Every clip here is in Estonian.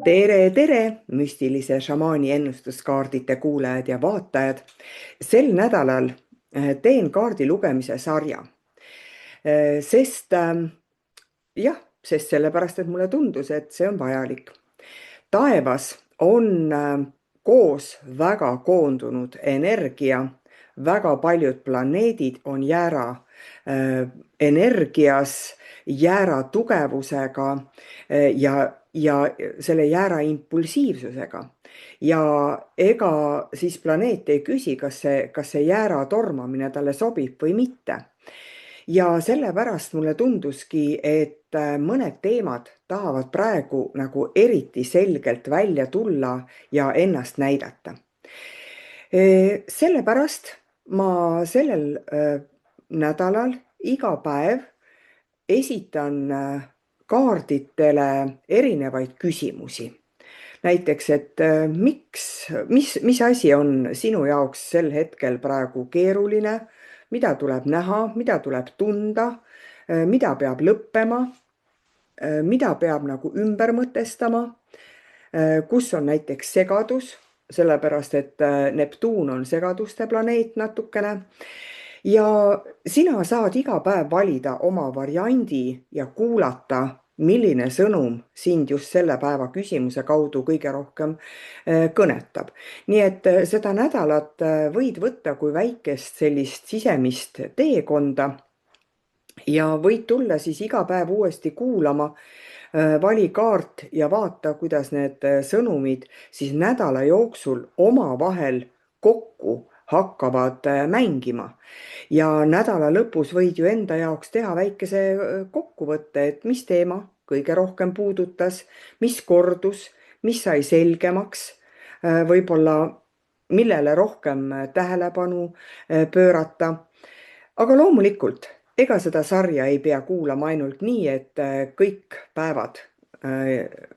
Tere, müstilise šamaani ennustuskaardite kuulajad ja vaatajad. Sel nädalal teen kaardi lugemise sarja, sest jah, sest sellepärast, et mulle tundus, et see on vajalik. Taevas on koos väga koondunud energia, väga paljud planeedid on jäära energias, jäära tugevusega ja selle jäära impulsiivsusega. Ja ega siis planeet ei küsi, kas see jäära tormamine talle sobib või mitte. Ja sellepärast mulle tunduski, et mõned teemad tahavad praegu nagu eriti selgelt välja tulla ja ennast näidata. Sellepärast ma sellel nädalal iga päev esitan kaarditele erinevaid küsimusi. Näiteks, et mis asi on sinu jaoks sel hetkel praegu keeruline, mida tuleb näha, mida tuleb tunda, mida peab lõppema, mida peab nagu ümber mõtestama, kus on näiteks segadus, sellepärast et Neptuun on segaduste planeet natukene. Ja sina saad iga päev valida oma variandi ja kuulata, milline sõnum sind just selle päeva küsimuse kaudu kõige rohkem kõnetab. Nii et seda nädalat võid võtta kui väikest sellist sisemist teekonda ja võid tulla siis iga päev uuesti kuulama, vali kaart ja vaata, kuidas need sõnumid siis nädala jooksul omavahel kokku hakkavad mängima. Ja nädala lõpus võid ju enda jaoks teha väikese kokkuvõtte, et mis teema kõige rohkem puudutas, mis kordus, mis sai selgemaks, võib-olla millele rohkem tähelepanu pöörata. Aga loomulikult, ega seda sarja ei pea kuulama ainult nii, et kõik päevad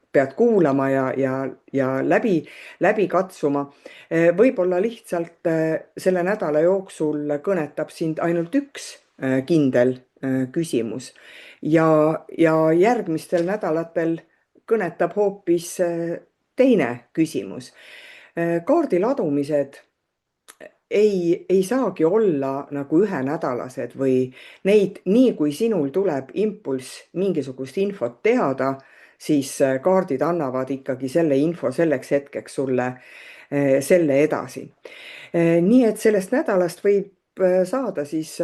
pead kuulama ja läbi katsuma. Võib-olla lihtsalt selle nädala jooksul kõnetab sind ainult üks kindel küsimus ja järgmistel nädalatel kõnetab hoopis teine küsimus. Kaardiladumised ei saagi olla nagu ühenädalased või neid, nii kui sinul tuleb impulss mingisugust infot teada, siis kaardid annavad ikkagi selle info selleks hetkeks sulle selle edasi. Nii et sellest nädalast võib saada siis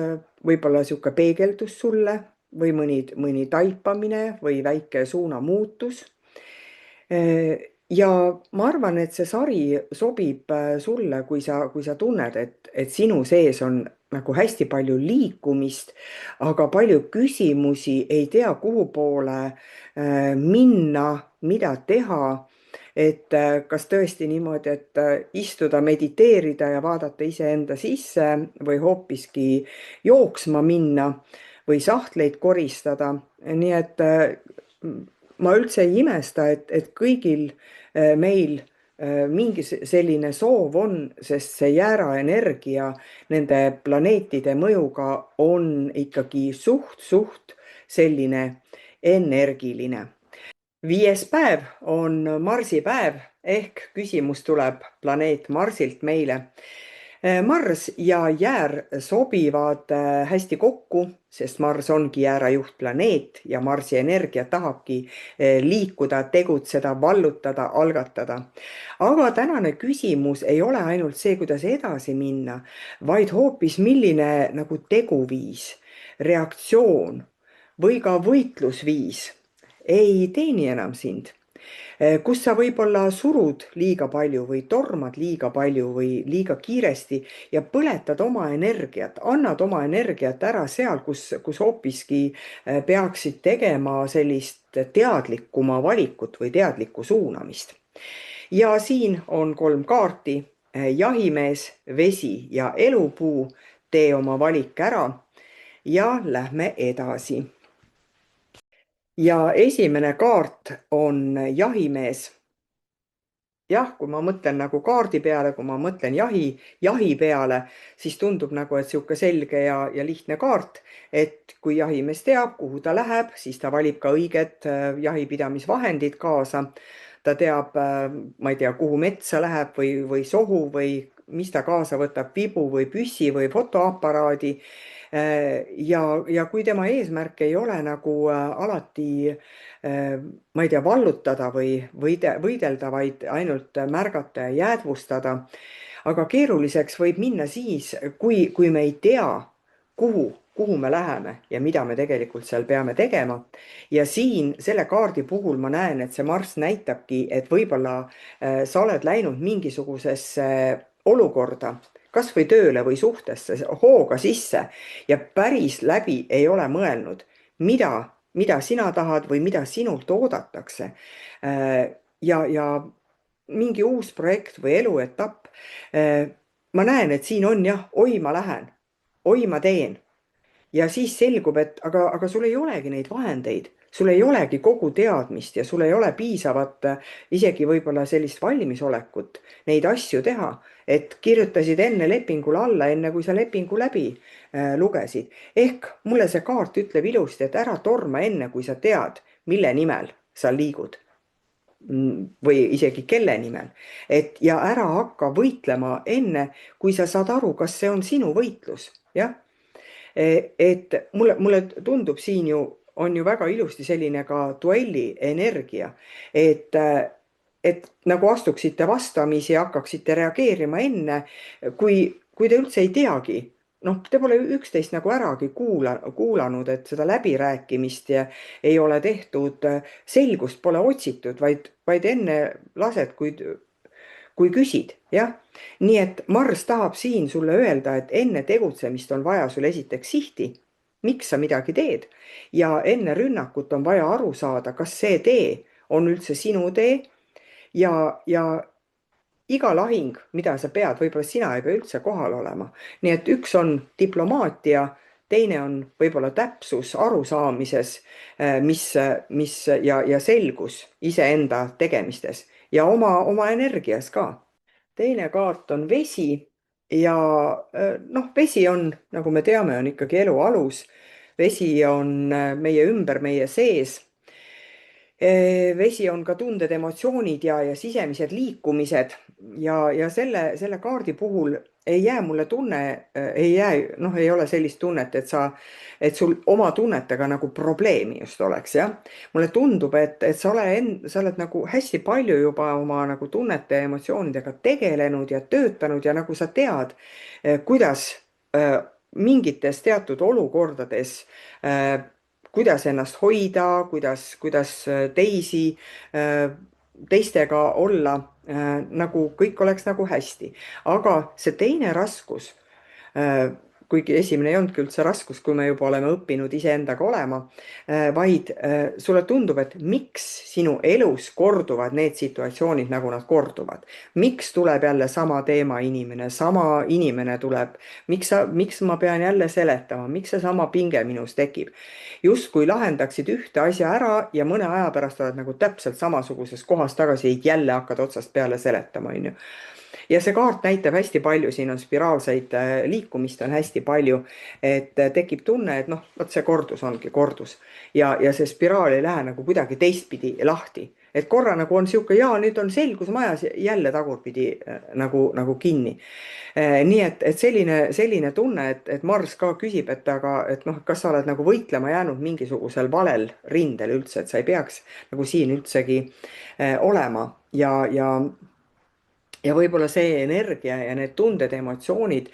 võib-olla sihuke peegeldus sulle või mõni taipamine või väike suunamuutus. Ja ma arvan, et see sari sobib sulle, kui sa tunned, et sinu sees on nagu hästi palju liikumist, aga palju küsimusi, ei tea kuhu poole minna, mida teha. Et kas tõesti niimoodi, et istuda, mediteerida ja vaadata iseenda sisse või hoopiski jooksma minna või sahtleid koristada. Nii et ma üldse ei imesta, et kõigil meil mingi selline soov on, sest see jäära energia nende planeetide mõjuga on ikkagi suht selline energiline. 5. päev on Marsi päev ehk küsimus tuleb planeet Marsilt meile. Mars ja jäär sobivad hästi kokku, sest Mars ongi jäära juhtplaneet ja Marsi energia tahabki liikuda, tegutseda, vallutada, algatada. Aga tänane küsimus ei ole ainult see, kuidas edasi minna, vaid hoopis milline nagu teguviis, reaktsioon või ka võitlusviis ei teeni enam sind, kus sa võib-olla surud liiga palju või tormad liiga palju või liiga kiiresti ja põletad oma energiat, annad oma energiat ära seal, kus hoopiski peaksid tegema sellist teadlikuma valikut või teadlikku suunamist. Ja siin on 3 kaarti, jahimees, vesi ja elupuu. Tee oma valik ära ja lähme edasi. Ja esimene kaart on jahimees. Jah, kui ma mõtlen nagu kaardi peale, kui ma mõtlen jahi peale, siis tundub nagu, et sihuke selge ja lihtne kaart, et kui jahimees teab, kuhu ta läheb, siis ta valib ka õiged jahipidamisvahendid kaasa. ta teab, ma ei tea, kuhu metsa läheb või sohu või mis ta kaasa võtab, vibu või püssi või fotoaparaadi. Ja kui tema eesmärk ei ole nagu alati, ma ei tea, vallutada või võidelda, vaid ainult märgata ja jäädvustada. Aga keeruliseks võib minna siis, kui me ei tea, kuhu me läheme ja mida me tegelikult seal peame tegema. Ja siin selle kaardi puhul ma näen, et see Marss näitabki, et võib-olla sa oled läinud mingisugusesse olukorda, kas või tööle või suhtesse hooga sisse ja päris läbi ei ole mõelnud, mida sina tahad või mida sinult oodatakse. Ja mingi uus projekt või eluetapp. Ma näen, et siin on jah, oi, ma lähen, oi, ma teen. Ja siis selgub, et aga sul ei olegi neid vahendeid, sul ei olegi kogu teadmist ja sul ei ole piisavat isegi võib-olla sellist valmisolekut neid asju teha, et kirjutasid enne lepingule alla, enne kui sa lepingu läbi lugesid. Ehk mulle see kaart ütleb ilusti, et ära torma enne, kui sa tead, mille nimel sa liigud või isegi kelle nimel. Ja ära hakka võitlema enne, kui sa saad aru, kas see on sinu võitlus, jah. Et mulle tundub siin on ju väga ilusti selline ka duelli energia, et nagu astuksite vastamisi ja hakkaksite reageerima enne, kui te üldse ei teagi. Noh, te pole üksteist nagu äragi kuulanud, et seda läbirääkimist ei ole tehtud, selgust pole otsitud, vaid enne lased, kui küsid, jah. Nii et Marss tahab siin sulle öelda, et enne tegutsemist on vaja sul esiteks sihti, miks sa midagi teed, ja enne rünnakut on vaja aru saada, kas see tee on üldse sinu tee ja iga lahing, mida sa pead, võib-olla sina ei pea üldse kohal olema. Nii et üks on diplomaatia, teine on võib-olla täpsus arusaamises, ja selgus iseenda tegemistes ja oma energias ka. Teine kaart on vesi ja noh, vesi on, nagu me teame, on ikkagi elu alus. Vesi on meie ümber, meie sees. Vesi on ka tunded, emotsioonid ja sisemised liikumised ja selle kaardi puhul ei jää mulle tunne, ei ole sellist tunnet, et sul oma tunnetega nagu probleemi just oleks, jah. Mulle tundub, et sa oled nagu hästi palju juba oma nagu tunnete ja emotsioonidega tegelenud ja töötanud ja nagu sa tead, kuidas mingites teatud olukordades kuidas ennast hoida, kuidas teistega olla, nagu kõik oleks nagu hästi. Aga see teine raskus, kuigi esimene ei olnudki üldse raskus, kui me juba oleme õppinud iseendaga olema, vaid sulle tundub, et miks sinu elus korduvad need situatsioonid, nagu nad korduvad. Miks tuleb jälle sama teema inimene, sama inimene tuleb, miks ma pean jälle seletama, miks see sama pinge minus tekib. Justkui lahendaksid ühte asja ära ja mõne aja pärast oled nagu täpselt samasuguses kohas tagasi ja jälle hakkad otsast peale seletama, on ju. Ja see kaart näitab hästi palju, siin on spiraalseid liikumist on hästi palju, et tekib tunne, et noh, vot see kordus ongi kordus ja see spiraal ei lähe nagu kuidagi teistpidi lahti. Et korra nagu on sihuke, nüüd on selgus majas jälle tagurpidi nagu kinni. Nii et selline tunne, et Marss ka küsib, et noh, kas sa oled nagu võitlema jäänud mingisugusel valel rindel üldse, et sa ei peaks nagu siin üldsegi olema ja võib-olla see energia ja need tunded, emotsioonid,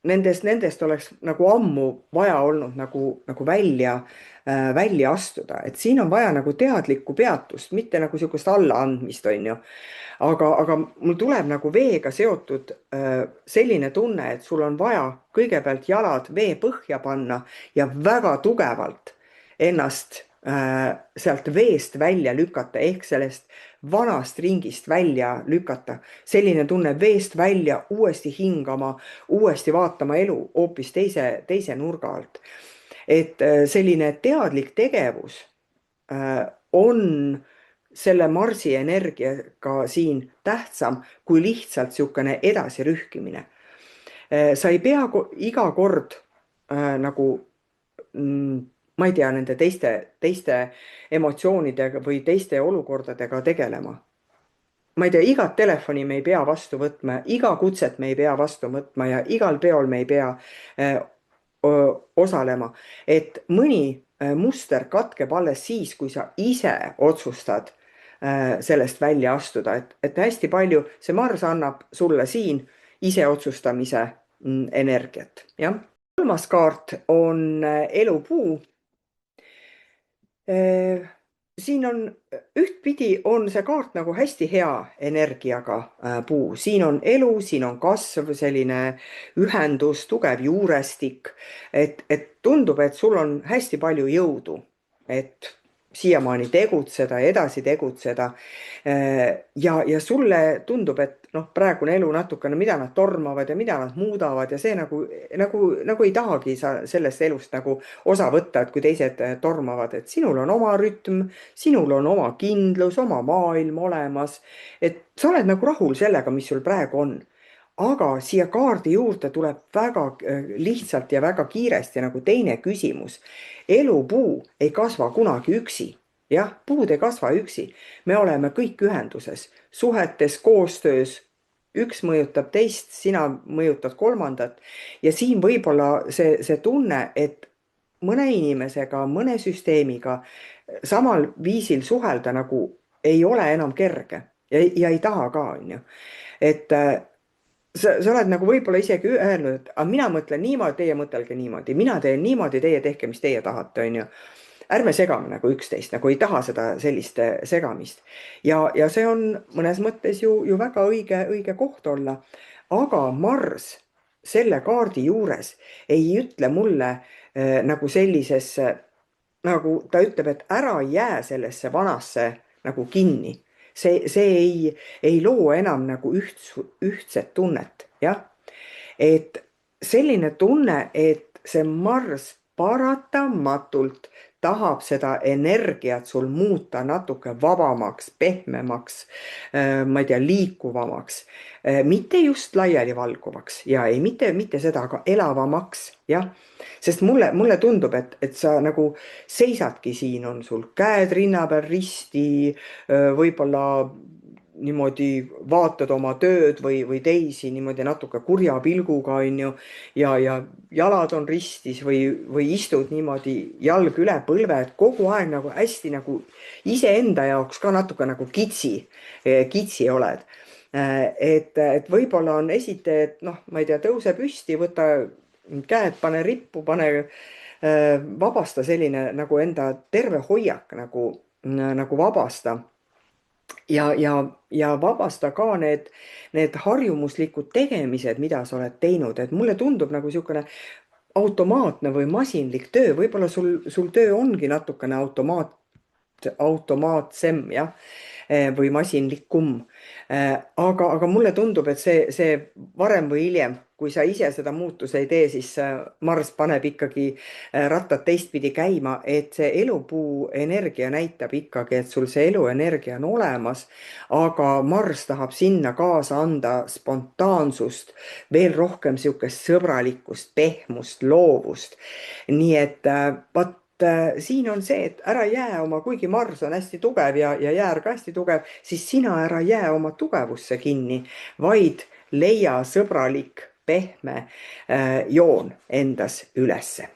nendest oleks nagu ammu vaja olnud nagu välja astuda. Et siin on vaja nagu teadlikku peatust, mitte nagu sihukest allaandmist, on ju. Aga mul tuleb nagu veega seotud selline tunne, et sul on vaja kõigepealt jalad vee põhja panna ja väga tugevalt ennast sealt veest välja lükata, ehk sellest vanast ringist välja lükata. Selline tunne veest välja, uuesti hingama, uuesti vaatama elu hoopis teise nurga alt. Et selline teadlik tegevus on selle Marsi energiaga siin tähtsam kui lihtsalt sihukene edasirühkimine. Sa ei pea iga kord nagu ma ei tea, nende teiste emotsioonidega või teiste olukordadega tegelema. Ma ei tea, igat telefoni me ei pea vastu võtma, iga kutset me ei pea vastu võtma ja igal peol me ei pea eh, osalema. Et mõni muster katkeb alles siis, kui sa ise otsustad sellest välja astuda, et hästi palju, see Mars annab sulle siin iseotsustamise energiat, jah. Kolmas kaart on elupuu. Siin on ühtpidi on see kaart nagu hästi hea energiaga puu, siin on elu, siin on kasv, selline ühendus, tugev juurestik, et tundub, et sul on hästi palju jõudu, et siiamaani tegutseda, edasi tegutseda. Ja sulle tundub, et noh, praegune elu natukene, mida nad tormavad ja mida nad muudavad ja see nagu ei tahagi sa sellest elust nagu osa võtta, et kui teised tormavad, et sinul on oma rütm, sinul on oma kindlus, oma maailm olemas, et sa oled nagu rahul sellega, mis sul praegu on. Aga siia kaardi juurde tuleb väga lihtsalt ja väga kiiresti nagu teine küsimus. Elupuu ei kasva kunagi üksi. Jah, puud ei kasva üksi. Me oleme kõik ühenduses, suhetes, koostöös. Üks mõjutab teist, sina mõjutad kolmandat. Ja siin võib-olla see tunne, et mõne inimesega, mõne süsteemiga samal viisil suhelda nagu ei ole enam kerge ja ei taha ka, on ju. Et sa oled nagu võib-olla isegi öelnud, et aga mina mõtlen niimoodi, teie mõtelge niimoodi, mina teen niimoodi, teie tehke, mis teie tahate, on ju. Ärme segame nagu üksteist, nagu ei taha seda sellist segamist. Ja see on mõnes mõttes ju väga õige koht olla. Aga Mars selle kaardi juures ei ütle mulle nagu sellisesse, nagu ta ütleb, et ära jää sellesse vanasse nagu kinni. See ei loo enam nagu ühtset tunnet, jah. Et selline tunne, et see Mars paratamatult tahab seda energiat sul muuta natuke vabamaks, pehmemaks, ma ei tea, liikuvamaks, mitte just laialivalguvaks ja ei mitte seda, aga elavamaks, jah. Sest mulle tundub, et sa nagu seisadki siin, on sul käed rinna peal risti, võib-olla niimoodi vaatad oma tööd või teisi niimoodi natuke kurja pilguga, on ju, ja jalad on ristis või istud niimoodi jalg üle põlve, et kogu aeg nagu hästi nagu iseenda jaoks ka natuke nagu kitsi oled. Et võib-olla on esitaja, et noh, ma ei tea, tõuse püsti, võta käed, pane rippu, vabasta selline nagu enda terve hoiak nagu vabasta. Ja vabasta ka need harjumuslikud tegemised, mida sa oled teinud, et mulle tundub nagu niisugune automaatne või masinlik töö, võib-olla sul töö ongi natukene automaatsem, jah, või masinlikum. Aga mulle tundub, et see varem või hiljem, kui sa ise seda muutuse ei tee, siis Mars paneb ikkagi rattad teistpidi käima, et see elupuu energia näitab ikkagi, et sul see eluenergia on olemas, aga Mars tahab sinna kaasa anda spontaansust, veel rohkem niisugust sõbralikkust, pehmust, loovust. Nii et vaat siin on see, et ära jää oma, kuigi Mars on hästi tugev ja jäär ka hästi tugev, siis sina ära jää oma tugevusse kinni, vaid leia sõbralik, pehme joon endas ülesse.